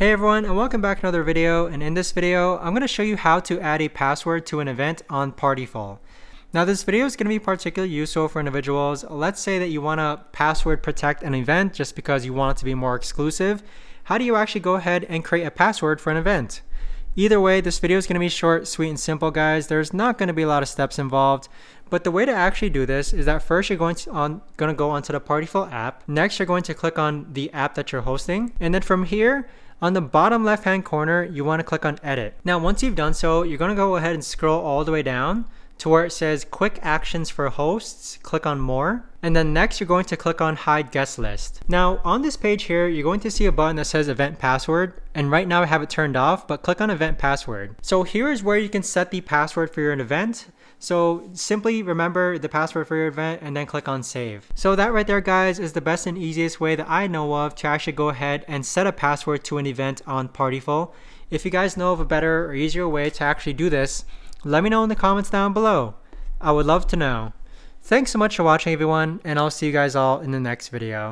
Hey everyone, and welcome back to another video. And in this video, I'm going to show you how to add a password to an event on Partiful. Now this video is going to be particularly useful for individuals. Let's say that you want to password protect an event just because you want it to be more exclusive. How do you actually go ahead and create a password for an event? Either way, this video is going to be short, sweet, and simple, guys. There's not going to be a lot of steps involved. But the way to actually do this is that first you're going to go onto the Partiful app. Next, you're going to click on the app that you're hosting. And then from here, on the bottom left hand corner, you want to click on edit. Now, once you've done so, you're going to go ahead and scroll all the way down to where it says quick actions for hosts. Click on more. And then next, you're going to click on hide guest list. Now on this page here, you're going to see a button that says event password. And right now I have it turned off, but click on event password. So here is where you can set the password for your event. So simply remember the password for your event and then click on save. So that right there, guys, is the best and easiest way that I know of to actually go ahead and set a password to an event on Partiful. If you guys know of a better or easier way to actually do this, let me know in the comments down below. I would love to know. Thanks so much for watching, everyone, and I'll see you guys all in the next video.